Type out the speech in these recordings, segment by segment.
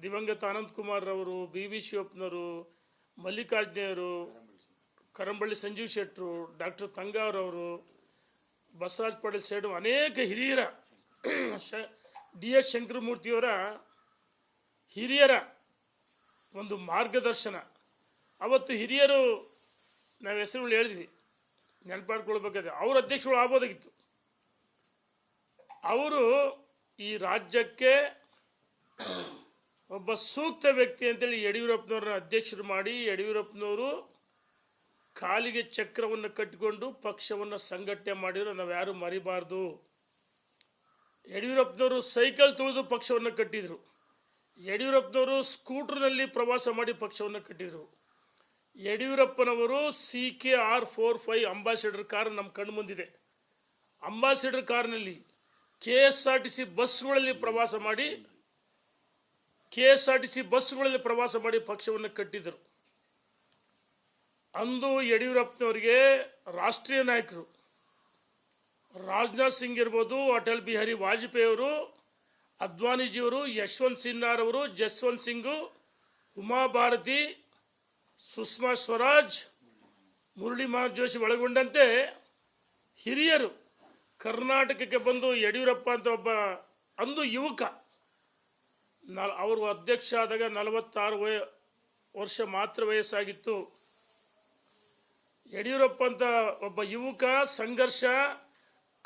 ದಿವಂಗತ ಅನಂತಕುಮಾರ್ ಅವರು, BV ಶಿವಪ್ಪನವರು, ಮಲ್ಲಿಕಾರ್ಜುನವರು, Karamballi Sanjeev ಶೆಟ್ಟರು, doctor ತಂಗಾರವರು, Basavaraj Patil ಸೇಡು, ಅನೇಕ ಹಿರಿಯರ DS ಶಂಕರಮೂರ್ತಿಯವರ ಹಿರಿಯರ ಒಂದು ಮಾರ್ಗದರ್ಶನ. ಅವತ್ತು ಹಿರಿಯರು ನಾವು ಹೆಸರುಗಳು ಹೇಳಿದ್ವಿ, ನೆನಪಾಡ್ಕೊಳ್ಬೇಕಾದ್ರೆ ಅವ್ರ ಅಧ್ಯಕ್ಷಗಳು ಆಗ್ಬೋದಾಗಿತ್ತು. ಅವರು ಈ ರಾಜ್ಯಕ್ಕೆ ಒಬ್ಬ ಸೂಕ್ತ ವ್ಯಕ್ತಿ ಅಂತೇಳಿ ಯಡಿಯೂರಪ್ಪನವ್ರನ್ನ ಅಧ್ಯಕ್ಷರು ಮಾಡಿ, ಯಡಿಯೂರಪ್ಪನವರು ಕಾಲಿಗೆ ಚಕ್ರವನ್ನು ಕಟ್ಟಿಕೊಂಡು ಪಕ್ಷವನ್ನು ಸಂಘಟನೆ ಮಾಡಿರೋ ನಾವು ಯಾರು ಮರಿಬಾರ್ದು. ಯಡಿಯೂರಪ್ಪನವರು ಸೈಕಲ್ ತುಳಿದು ಪಕ್ಷವನ್ನು ಕಟ್ಟಿದರು. ಯಡಿಯೂರಪ್ಪನವರು ಸ್ಕೂಟರ್ನಲ್ಲಿ ಪ್ರವಾಸ ಮಾಡಿ ಪಕ್ಷವನ್ನು ಕಟ್ಟಿದರು. ಯಡಿಯೂರಪ್ಪನವರು CKR45 ಅಂಬಾಸಿಡರ್ ಕಾರ್ ನಮ್ಮ ಕಣ್ಣು ಮುಂದಿದೆ. ಅಂಬಾಸಿಡರ್ ಕಾರ್ನಲ್ಲಿ KSRTC ಬಸ್ಗಳಲ್ಲಿ ಪ್ರವಾಸ ಮಾಡಿ ಪಕ್ಷವನ್ನು ಕಟ್ಟಿದರು. ಅಂದು ಯಡಿಯೂರಪ್ಪನವರಿಗೆ ರಾಷ್ಟ್ರೀಯ ನಾಯಕರು ರಾಜನಾಥ್ ಸಿಂಗ್ ಇರ್ಬೋದು, ಅಟಲ್ ಬಿಹಾರಿ ವಾಜಪೇಯಿ ಅವರು, ಅದ್ವಾನಿಜಿಯವರು, ಯಶವಂತ್ ಸಿನ್ಹಾರ್ ಅವರು, ಜಸ್ವಂತ್ ಸಿಂಗು, ಉಮಾ ಭಾರತಿ, ಸುಷ್ಮಾ ಸ್ವರಾಜ್, ಮುರಳಿ ಮನೋಹರ್ ಜೋಶಿ ಒಳಗೊಂಡಂತೆ ಹಿರಿಯರು ಕರ್ನಾಟಕಕ್ಕೆ ಬಂದು ಯಡಿಯೂರಪ್ಪ ಅಂತ ಒಬ್ಬ ಅಂದು ಯುವಕ, ಅವರು ಅಧ್ಯಕ್ಷ ಆದಾಗ 46 ವರ್ಷ ಮಾತ್ರ ವಯಸ್ಸಾಗಿತ್ತು. ಯಡಿಯೂರಪ್ಪ ಅಂತ ಒಬ್ಬ ಯುವಕ ಸಂಘರ್ಷ,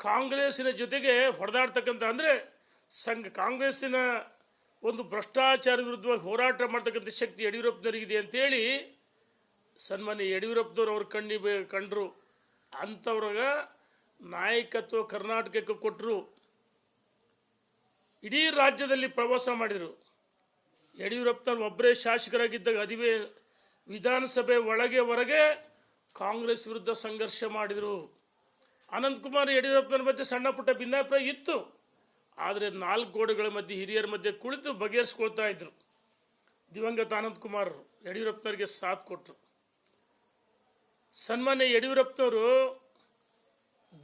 ಕಾಂಗ್ರೆಸ್ಸಿನ ಜೊತೆಗೆ ಹೊಡೆದಾಡ್ತಕ್ಕಂಥ, ಅಂದರೆ ಕಾಂಗ್ರೆಸ್ಸಿನ ಒಂದು ಭ್ರಷ್ಟಾಚಾರ ವಿರುದ್ಧವಾಗಿ ಹೋರಾಟ ಮಾಡ್ತಕ್ಕಂಥ ಶಕ್ತಿ ಯಡಿಯೂರಪ್ಪನವರಿಗಿದೆ ಅಂತೇಳಿ ಸನ್ಮಾನ್ಯ ಯಡಿಯೂರಪ್ಪನವ್ರು ಅವ್ರು ಕಂಡ್ರು. ಅಂಥವ್ರಾಗ ನಾಯಕತ್ವ ಕರ್ನಾಟಕಕ್ಕೆ ಕೊಟ್ಟರು. ಇಡೀ ರಾಜ್ಯದಲ್ಲಿ ಪ್ರವಾಸ ಮಾಡಿದರು. ಯಡಿಯೂರಪ್ಪನವ್ರು ಒಬ್ಬರೇ ಶಾಸಕರಾಗಿದ್ದಾಗ ವಿಧಾನಸಭೆ ಒಳಗೆ ಹೊರಗೆ ಕಾಂಗ್ರೆಸ್ ವಿರುದ್ಧ ಸಂಘರ್ಷ ಮಾಡಿದರು. ಅನಂತಕುಮಾರ್ ಯಡಿಯೂರಪ್ಪನವ್ರ ಮಧ್ಯೆ ಸಣ್ಣ ಪುಟ್ಟ ಭಿನ್ನಾಭಿಪ್ರಾಯ ಇತ್ತು, ಆದರೆ 4 ಗೋಡೆಗಳ ಮಧ್ಯೆ ಹಿರಿಯರ ಮಧ್ಯೆ ಕುಳಿತು ಬಗೆಹರಿಸ್ಕೊಳ್ತಾ ಇದ್ರು. ದಿವಂಗತ ಅನಂತಕುಮಾರ್ ಯಡಿಯೂರಪ್ಪನವ್ರಿಗೆ ಸಾಥ್ ಕೊಟ್ಟರು. ಸನ್ಮಾನ್ಯ ಯಡಿಯೂರಪ್ಪನವರು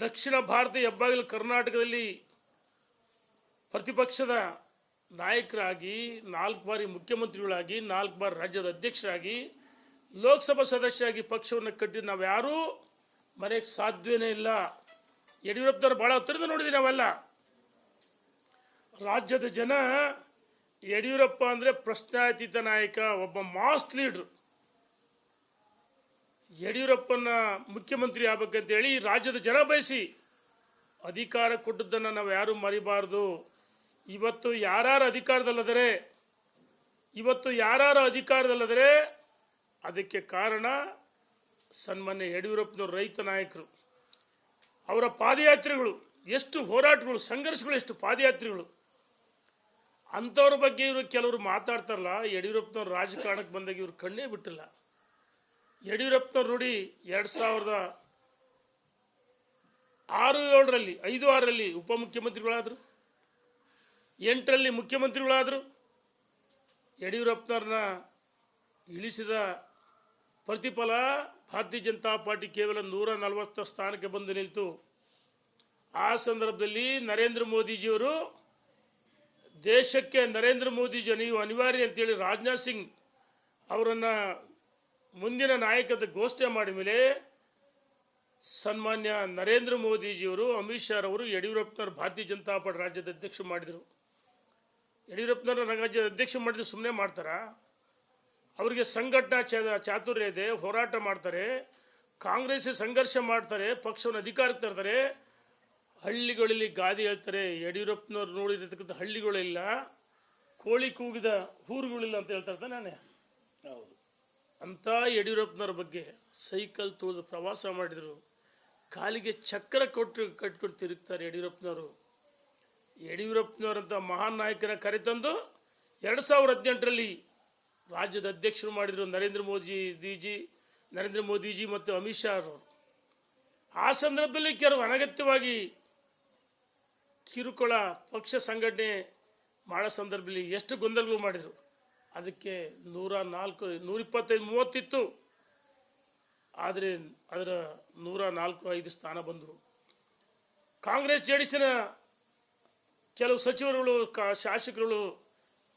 ದಕ್ಷಿಣ ಭಾರತ ಹೆಬ್ಬಾಗಿಲು ಕರ್ನಾಟಕದಲ್ಲಿ ಪ್ರತಿಪಕ್ಷದ ನಾಯಕರಾಗಿ, 4 ಬಾರಿ ಮುಖ್ಯಮಂತ್ರಿಗಳಾಗಿ, 4 ಬಾರಿ ರಾಜ್ಯದ ಅಧ್ಯಕ್ಷರಾಗಿ, ಲೋಕಸಭಾ ಸದಸ್ಯರಾಗಿ ಪಕ್ಷವನ್ನು ಕಟ್ಟಿದ್ದು ನಾವು ಯಾರೂ ಮರೆಯಕ್ಕೆ ಸಾಧ್ಯವೇ ಇಲ್ಲ. ಯಡಿಯೂರಪ್ಪನವ್ರು ಭಾಳ ಹತ್ತಿರದ ನೋಡಿದ್ವಿ ನಾವೆಲ್ಲ. ರಾಜ್ಯದ ಜನ ಯಡಿಯೂರಪ್ಪ ಅಂದರೆ ಪ್ರಶ್ನಾತೀತ ನಾಯಕ, ಒಬ್ಬ ಮಾಸ್ ಲೀಡ್ರು. ಯಡಿಯೂರಪ್ಪನ ಮುಖ್ಯಮಂತ್ರಿ ಆಗ್ಬೇಕಂತೇಳಿ ರಾಜ್ಯದ ಜನ ಬಯಸಿ ಅಧಿಕಾರ ಕೊಟ್ಟದ್ದನ್ನು ನಾವು ಯಾರೂ ಮರಿಬಾರ್ದು. ಇವತ್ತು ಯಾರು ಅಧಿಕಾರದಲ್ಲದರೆ ಅದಕ್ಕೆ ಕಾರಣ ಸನ್ಮಾನ್ಯ ಯಡಿಯೂರಪ್ಪನವ್ರ ರೈತ ನಾಯಕರು. ಅವರ ಪಾದಯಾತ್ರೆಗಳು ಎಷ್ಟು ಹೋರಾಟಗಳು, ಸಂಘರ್ಷಗಳು ಎಷ್ಟು ಪಾದಯಾತ್ರೆಗಳು. ಅಂಥವ್ರ ಬಗ್ಗೆ ಇವರು ಕೆಲವರು ಮಾತಾಡ್ತಾರಲ್ಲ, ಯಡಿಯೂರಪ್ಪನವ್ರ ರಾಜಕಾರಣಕ್ಕೆ ಬಂದಾಗ ಇವರು ಕಣ್ಣೇ ಬಿಟ್ಟಿಲ್ಲ. ಯಡಿಯೂರಪ್ಪನವ್ರು ನೋಡಿ 2006-7ರಲ್ಲಿ 5-6ರಲ್ಲಿ ಉಪಮುಖ್ಯಮಂತ್ರಿಗಳಾದರು, 8ರಲ್ಲಿ ಮುಖ್ಯಮಂತ್ರಿಗಳಾದರು. ಯಡಿಯೂರಪ್ಪನವ್ರನ್ನ ಇಳಿಸಿದ ಪ್ರತಿಫಲ ಭಾರತೀಯ ಜನತಾ ಪಾರ್ಟಿ ಕೇವಲ 140 ಸ್ಥಾನಕ್ಕೆ ಬಂದು ನಿಲ್ತು. ಆ ಸಂದರ್ಭದಲ್ಲಿ ನರೇಂದ್ರ ಮೋದಿಜಿಯವರು ದೇಶಕ್ಕೆ ನೀವು ಅನಿವಾರ್ಯ ಅಂತೇಳಿ ರಾಜನಾಥ್ ಸಿಂಗ್ ಅವರನ್ನು ಮುಂದಿನ ನಾಯಕತ್ವ ಘೋಷಣೆ ಮಾಡಿದ ಮೇಲೆ ಸನ್ಮಾನ್ಯ ನರೇಂದ್ರ ಮೋದಿಜಿಯವರು, ಅಮಿತ್ ಶಾ ಅವರು ಯಡಿಯೂರಪ್ಪನವ್ರು ಭಾರತೀಯ ಜನತಾ ಪಾರ್ಟಿ ರಾಜ್ಯದ ಅಧ್ಯಕ್ಷ ಮಾಡಿದರು. ಯಡಿಯೂರಪ್ಪನವ್ರ ರಾಜ್ಯದ ಅಧ್ಯಕ್ಷ ಮಾಡಿದ್ರೆ ಸುಮ್ಮನೆ ಮಾಡ್ತಾರಾ? ಅವರಿಗೆ ಸಂಘಟನಾ ಚಾತುರ್ಯ ಇದೆ, ಹೋರಾಟ ಮಾಡ್ತಾರೆ, ಕಾಂಗ್ರೆಸ್ ಸಂಘರ್ಷ ಮಾಡ್ತಾರೆ, ಪಕ್ಷವನ್ನು ಅಧಿಕಾರಕ್ಕೆ ತರ್ತಾರೆ, ಹಳ್ಳಿಗಳಲ್ಲಿ ಗಾದಿ ಹೇಳ್ತಾರೆ. ಯಡಿಯೂರಪ್ಪನವ್ರು ನೋಡಿರತಕ್ಕಂಥ ಹಳ್ಳಿಗಳಿಲ್ಲ, ಕೋಳಿ ಕೂಗಿದ ಊರುಗಳಿಲ್ಲ ಅಂತ ಹೇಳ್ತಾರೆ ನಾನೇ. ಹೌದು, ಅಂತ ಯಡಿಯೂರಪ್ಪನವ್ರ ಬಗ್ಗೆ ಸೈಕಲ್ ತುಳಿದು ಪ್ರವಾಸ ಮಾಡಿದರು. ಕಾಲಿಗೆ ಚಕ್ರ ಕಟ್ಕೊಂಡು ತಿರುಗ್ತಾರೆ ಯಡಿಯೂರಪ್ಪನವರಂಥ ಮಹಾನ್ ನಾಯಕನ ಕರೆತಂದು 2018ರಲ್ಲಿ ರಾಜ್ಯದ ಅಧ್ಯಕ್ಷರು ಮಾಡಿದರು ನರೇಂದ್ರ ಮೋದಿಜಿ ಮತ್ತು ಅಮಿತ್ ಶಾ ಅವರು. ಆ ಸಂದರ್ಭದಲ್ಲಿ ಕೆಲವು ಅನಗತ್ಯವಾಗಿ ಕಿರುಕುಳ ಪಕ್ಷ ಸಂಘಟನೆ ಮಾಡೋ ಸಂದರ್ಭದಲ್ಲಿ ಎಷ್ಟು ಗೊಂದಲಗಳು ಮಾಡಿದರು. ಅದಕ್ಕೆ 104, 125, 30 ಇತ್ತು, ಆದರೆ ಅದರ 104-5 ಸ್ಥಾನ ಬಂದವು. ಕಾಂಗ್ರೆಸ್ ಜೆಡಿಎಸ್ನ ಕೆಲವು ಸಚಿವರುಗಳು ಶಾಸಕರುಗಳು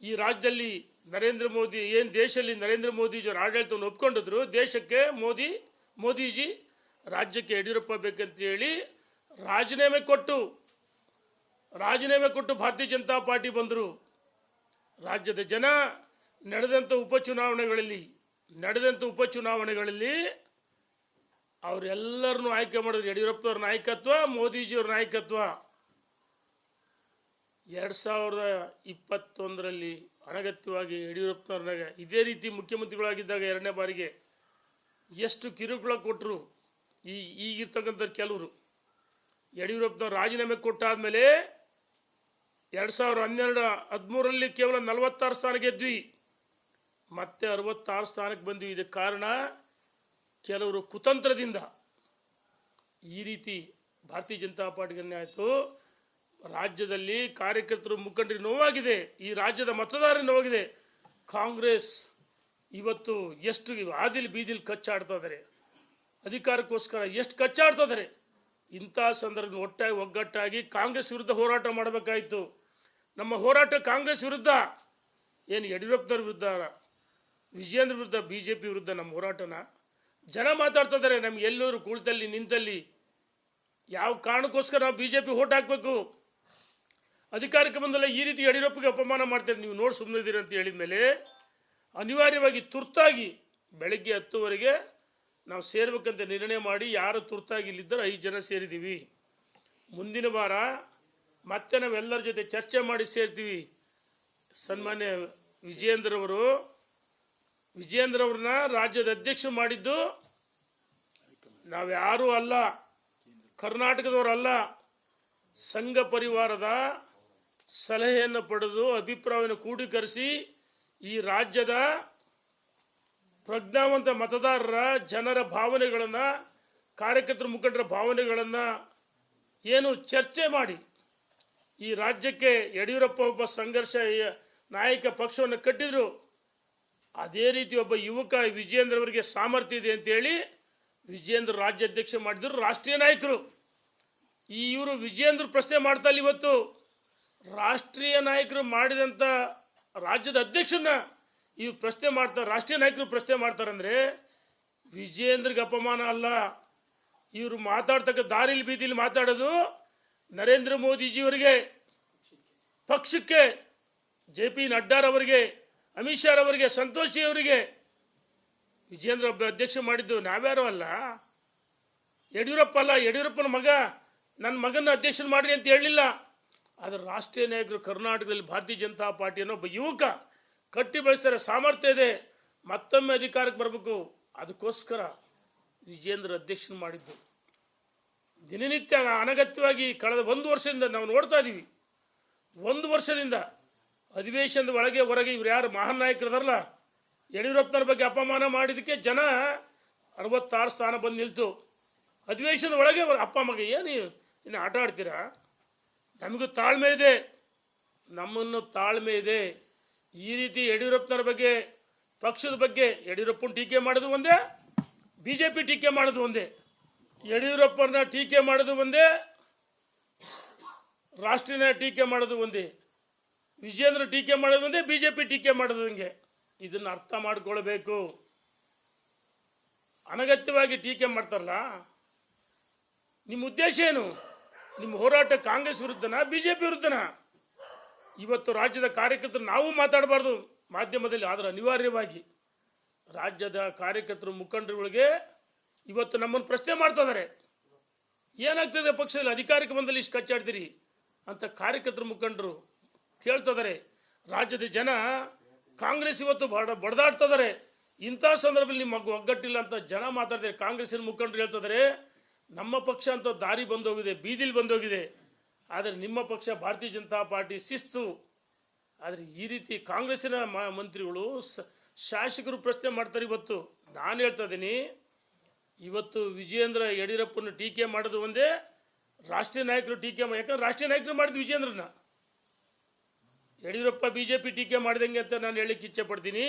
ಈ ರಾಜ್ಯದಲ್ಲಿ ನರೇಂದ್ರ ಮೋದಿ ಏನು ದೇಶದಲ್ಲಿ ನರೇಂದ್ರ ಮೋದಿಜಿಯವರು ಆಡಳಿತವನ್ನು ಒಪ್ಕೊಂಡಿದ್ರು, ದೇಶಕ್ಕೆ ಮೋದಿಜಿ ರಾಜ್ಯಕ್ಕೆ ಯಡಿಯೂರಪ್ಪ ಬೇಕಂತ ಹೇಳಿ ರಾಜೀನಾಮೆ ಕೊಟ್ಟು ಭಾರತೀಯ ಜನತಾ ಪಾರ್ಟಿ ಬಂದರು. ರಾಜ್ಯದ ಜನ ನಡೆದಂಥ ಉಪಚುನಾವಣೆಗಳಲ್ಲಿ ಅವರೆಲ್ಲರನ್ನು ಆಯ್ಕೆ ಮಾಡಿದ್ರು. ಯಡಿಯೂರಪ್ಪನವ್ರ ನಾಯಕತ್ವ, ಮೋದಿಜಿಯವ್ರ ನಾಯಕತ್ವ. 2021ರಲ್ಲಿ ಅನಗತ್ಯವಾಗಿ ಯಡಿಯೂರಪ್ಪನವ್ರನಾಗ ಇದೇ ರೀತಿ ಮುಖ್ಯಮಂತ್ರಿಗಳಾಗಿದ್ದಾಗ ಎರಡನೇ ಬಾರಿಗೆ ಎಷ್ಟು ಕಿರುಕುಳ ಕೊಟ್ಟರು ಈಗಿರ್ತಕ್ಕಂಥ ಕೆಲವರು. ಯಡಿಯೂರಪ್ಪನವ್ರು ರಾಜೀನಾಮೆ ಕೊಟ್ಟಾದಮೇಲೆ 2013ರಲ್ಲಿ ಕೇವಲ 46 ಸ್ಥಾನ ಗೆದ್ವಿ, ಮತ್ತೆ 66 ಸ್ಥಾನಕ್ಕೆ ಬಂದ್ವಿ. ಇದಕ್ಕೆ ಕಾರಣ ಕೆಲವರು ಕುತಂತ್ರದಿಂದ ಈ ರೀತಿ ಭಾರತೀಯ ಜನತಾ ಪಾರ್ಟಿಗೆ ಆಯಿತು. ರಾಜ್ಯದಲ್ಲಿ ಕಾರ್ಯಕರ್ತರು, ಮುಖಂಡರಿಗೆ ನೋವಾಗಿದೆ, ಈ ರಾಜ್ಯದ ಮತದಾರರಿಗೆ ನೋವಾಗಿದೆ. ಕಾಂಗ್ರೆಸ್ ಇವತ್ತು ಎಷ್ಟು ಆದಿಲ್ ಬೀದಿಲ್ ಕಚ್ಚಾಡ್ತಾ ಇದ್ದಾರೆ, ಅಧಿಕಾರಕ್ಕೋಸ್ಕರ ಎಷ್ಟು ಕಚ್ಚಾಡ್ತಾ ಇದ್ದಾರೆ. ಇಂಥ ಸಂದರ್ಭ ಒಗ್ಗಟ್ಟಾಗಿ ಕಾಂಗ್ರೆಸ್ ವಿರುದ್ಧ ಹೋರಾಟ ಮಾಡಬೇಕಾಯಿತು. ನಮ್ಮ ಹೋರಾಟ ಕಾಂಗ್ರೆಸ್ ವಿರುದ್ಧ, ಏನು ಯಡಿಯೂರಪ್ಪನವ್ರ ವಿರುದ್ಧ, ವಿಜಯೇಂದ್ರ ವಿರುದ್ಧ, BJP ವಿರುದ್ಧ ನಮ್ಮ ಹೋರಾಟನ ಜನ ಮಾತಾಡ್ತಾ ಇದ್ದಾರೆ. ನಮ್ಗೆ ಎಲ್ಲರೂ ಕುಳಿತಲ್ಲಿ ನಿಂತಲ್ಲಿ ಯಾವ ಕಾರಣಕ್ಕೋಸ್ಕರ ನಾವು BJP ಓಟ್ ಹಾಕಬೇಕು, ಅಧಿಕಾರಕ್ಕೆ ಬಂದಲ್ಲ ಈ ರೀತಿ ಯಡಿಯೂರಪ್ಪಗೆ ಅಪಮಾನ ಮಾಡ್ತಾರೆ, ನೀವು ನೋಡಿ ಸುಮ್ಮನೆ ಇದ್ದೀರಿ ಅಂತ ಹೇಳಿದ ಮೇಲೆ ಅನಿವಾರ್ಯವಾಗಿ ತುರ್ತಾಗಿ ಬೆಳಗ್ಗೆ 10 ನಾವು ಸೇರ್ಬೇಕಂತ ನಿರ್ಣಯ ಮಾಡಿ, ಯಾರು ತುರ್ತಾಗಿ ಇಲ್ಲಿದ್ದರೆ 5 ಜನ ಸೇರಿದ್ದೀವಿ. ಮುಂದಿನ ವಾರ ಮತ್ತೆ ನಾವೆಲ್ಲರ ಜೊತೆ ಚರ್ಚೆ ಮಾಡಿ ಸೇರ್ತೀವಿ. ಸನ್ಮಾನ್ಯ ವಿಜಯೇಂದ್ರವ್ರನ್ನ ರಾಜ್ಯದ ಅಧ್ಯಕ್ಷ ಮಾಡಿದ್ದು ನಾವ್ಯಾರೂ ಅಲ್ಲ, ಕರ್ನಾಟಕದವರಲ್ಲ, ಸಂಘ ಪರಿವಾರದ ಸಲಹೆಯನ್ನು ಪಡೆದು ಅಭಿಪ್ರಾಯವನ್ನು ಕ್ರೋಢೀಕರಿಸಿ ಈ ರಾಜ್ಯದ ಪ್ರಜ್ಞಾವಂತ ಮತದಾರರ ಜನರ ಭಾವನೆಗಳನ್ನು, ಕಾರ್ಯಕರ್ತರ ಮುಖಂಡರ ಭಾವನೆಗಳನ್ನು ಏನು ಚರ್ಚೆ ಮಾಡಿ ಈ ರಾಜ್ಯಕ್ಕೆ ಯಡಿಯೂರಪ್ಪ ಒಬ್ಬ ಸಂಘರ್ಷ ನಾಯಕ ಪಕ್ಷವನ್ನು ಕಟ್ಟಿದ್ರು. ಅದೇ ರೀತಿ ಒಬ್ಬ ಯುವಕ ವಿಜಯೇಂದ್ರ ಅವರಿಗೆ ಸಾಮರ್ಥ್ಯ ಇದೆ ಅಂತೇಳಿ ವಿಜಯೇಂದ್ರ ರಾಜ್ಯಾಧ್ಯಕ್ಷ ಮಾಡಿದ್ರು ರಾಷ್ಟ್ರೀಯ ನಾಯಕರು. ಇವರು ವಿಜಯೇಂದ್ರ ಪ್ರಶ್ನೆ ಮಾಡ್ತಾ ಇಲ್ಲ. ಇವತ್ತು ರಾಷ್ಟ್ರೀಯ ನಾಯಕರು ಮಾಡಿದಂಥ ರಾಜ್ಯದ ಅಧ್ಯಕ್ಷನ ಇವ್ರು ಪ್ರಶ್ನೆ ಮಾಡ್ತಾರೆ, ರಾಷ್ಟ್ರೀಯ ನಾಯಕರು ಪ್ರಶ್ನೆ ಮಾಡ್ತಾರಂದ್ರೆ ವಿಜಯೇಂದ್ರಗೆ ಅಪಮಾನ ಅಲ್ಲ. ಇವರು ಮಾತಾಡ್ತಕ್ಕ ದಾರಿಲಿ ಬೀದಿಲಿ ಮಾತಾಡೋದು ನರೇಂದ್ರ ಮೋದಿಜಿಯವರಿಗೆ, ಪಕ್ಷಕ್ಕೆ, JP ನಡ್ಡಾರವರಿಗೆ, ಅಮಿತ್ ಶಾ ಅವರಿಗೆ, ಸಂತೋಷ್ ಜಿ ಅವರಿಗೆ ವಿಜಯೇಂದ್ರ ಒಬ್ಬ ಅಧ್ಯಕ್ಷ ಮಾಡಿದ್ದು ನಾವ್ಯಾರು ಅಲ್ಲ, ಯಡಿಯೂರಪ್ಪ ಅಲ್ಲ. ಯಡಿಯೂರಪ್ಪನ ಮಗ ನನ್ನ ಮಗನ ಅಧ್ಯಕ್ಷನ ಮಾಡ್ರಿ ಅಂತ ಹೇಳಲಿಲ್ಲ. ಆದರೆ ರಾಷ್ಟ್ರೀಯ ನಾಯಕರು ಕರ್ನಾಟಕದಲ್ಲಿ ಭಾರತೀಯ ಜನತಾ ಪಾರ್ಟಿಯನ್ನು ಒಬ್ಬ ಯುವಕ ಕಟ್ಟಿ ಬೆಳೆಸ್ತಾರೆ, ಸಾಮರ್ಥ್ಯ ಇದೆ, ಮತ್ತೊಮ್ಮೆ ಅಧಿಕಾರಕ್ಕೆ ಬರಬೇಕು. ಅದಕ್ಕೋಸ್ಕರ ವಿಜಯೇಂದ್ರ ಅಧ್ಯಕ್ಷನ ಮಾಡಿದ್ದು. ದಿನನಿತ್ಯ ಅನಗತ್ಯವಾಗಿ ಕಳೆದ 1 ವರ್ಷದಿಂದ ನಾವು ನೋಡ್ತಾ ಇದ್ದೀವಿ. 1 ವರ್ಷದಿಂದ ಅಧಿವೇಶನದ ಒಳಗೆ ಹೊರಗೆ ಇವ್ರು ಯಾರು ಮಹಾನ್ ನಾಯಕರದಾರಲ್ಲ, ಯಡಿಯೂರಪ್ಪನವ್ರ ಬಗ್ಗೆ ಅಪಮಾನ ಮಾಡಿದ್ದಕ್ಕೆ ಜನ 66 ಸ್ಥಾನ ಬಂದು ನಿಲ್ತು. ಅಧಿವೇಶನದ ಒಳಗೆ ಅಪ್ಪ ಮಗ ಏನು ಇನ್ನು ಆಟ ಆಡ್ತೀರಾ? ನಮಗೂ ತಾಳ್ಮೆ ಇದೆ, ನಮ್ಮನ್ನು ತಾಳ್ಮೆ ಇದೆ. ಈ ರೀತಿ ಯಡಿಯೂರಪ್ಪನವ್ರ ಬಗ್ಗೆ, ಪಕ್ಷದ ಬಗ್ಗೆ ಯಡಿಯೂರಪ್ಪನ ಟೀಕೆ ಮಾಡೋದು ಒಂದೇ, BJP ಟೀಕೆ ಮಾಡೋದು ಒಂದೇ. ಯಡಿಯೂರಪ್ಪನ ಟೀಕೆ ಮಾಡೋದು ಒಂದೇ, ರಾಷ್ಟ್ರೀಯ ಟೀಕೆ ಮಾಡೋದು ಒಂದೇ, ವಿಜಯೇಂದ್ರ ಟೀಕೆ ಮಾಡೋದು ಒಂದೇ, BJP ಟೀಕೆ ಮಾಡೋದು ಹಂಗೆ. ಇದನ್ನು ಅರ್ಥ ಮಾಡ್ಕೊಳ್ಬೇಕು. ಅನಗತ್ಯವಾಗಿ ಟೀಕೆ ಮಾಡ್ತಾರಲ್ಲ, ನಿಮ್ಮ ಉದ್ದೇಶ ಏನು? ನಿಮ್ಮ ಹೋರಾಟ ಕಾಂಗ್ರೆಸ್ ವಿರುದ್ಧನಾ, BJP ವಿರುದ್ಧನಾ? ಇವತ್ತು ರಾಜ್ಯದ ಕಾರ್ಯಕರ್ತರು ನಾವು ಮಾತಾಡಬಾರ್ದು ಮಾಧ್ಯಮದಲ್ಲಿ, ಆದರೆ ಅನಿವಾರ್ಯವಾಗಿ ರಾಜ್ಯದ ಕಾರ್ಯಕರ್ತರು, ಮುಖಂಡರುಗಳಿಗೆ ಇವತ್ತು ನಮ್ಮನ್ನು ಪ್ರಶ್ನೆ ಮಾಡ್ತಾ ಇದ್ದಾರೆ. ಏನಾಗ್ತದೆ ಪಕ್ಷದಲ್ಲಿ ಅಧಿಕಾರಕ್ಕೆ ಬಂದಲ್ಲಿ ಇಷ್ಟು ಕಚ್ಚಾಡ್ತೀರಿ ಅಂತ ಕಾರ್ಯಕರ್ತರು, ಮುಖಂಡರು ಕೇಳ್ತಾ ಇದ್ದಾರೆ. ರಾಜ್ಯದ ಜನ ಕಾಂಗ್ರೆಸ್ ಇವತ್ತು ಬಡದಾಡ್ತಾ ಇದ್ದಾರೆ. ಇಂಥ ಸಂದರ್ಭದಲ್ಲಿ ನಿಮ್ಮ ಒಗ್ಗಟ್ಟಿಲ್ಲ ಅಂತ ಜನ ಮಾತಾಡ್ತಾರೆ. ಕಾಂಗ್ರೆಸ್ಸಿನ ಮುಖಂಡರು ಹೇಳ್ತಿದ್ದಾರೆ, ನಮ್ಮ ಪಕ್ಷ ಅಂತ ದಾರಿ ಬಂದೋಗಿದೆ, ಬೀದಿಲಿ ಬಂದೋಗಿದೆ. ಆದರೆ ನಿಮ್ಮ ಪಕ್ಷ ಭಾರತೀಯ ಜನತಾ ಪಾರ್ಟಿ ಶಿಸ್ತು. ಆದರೆ ಈ ರೀತಿ ಕಾಂಗ್ರೆಸ್ಸಿನ ಮಂತ್ರಿಗಳು, ಶಾಸಕರು ಪ್ರಶ್ನೆ ಮಾಡ್ತಾರೆ. ಇವತ್ತು ನಾನು ಹೇಳ್ತಾ ಇದ್ದೀನಿ, ಇವತ್ತು ವಿಜಯೇಂದ್ರ ಯಡಿಯೂರಪ್ಪನ ಟೀಕೆ ಮಾಡೋದು ಒಂದೇ, ರಾಷ್ಟ್ರೀಯ ನಾಯಕರು ಟೀಕೆ ಯಾಕಂದ್ರೆ ರಾಷ್ಟ್ರೀಯ ನಾಯಕರು ಮಾಡಿದ್ದು ವಿಜಯೇಂದ್ರನ, ಯಡಿಯೂರಪ್ಪ BJP ಟೀಕೆ ಮಾಡಿದಂಗೆ ಅಂತ ನಾನು ಹೇಳಲಿಕ್ಕೆ ಇಚ್ಛೆ ಪಡ್ತೀನಿ.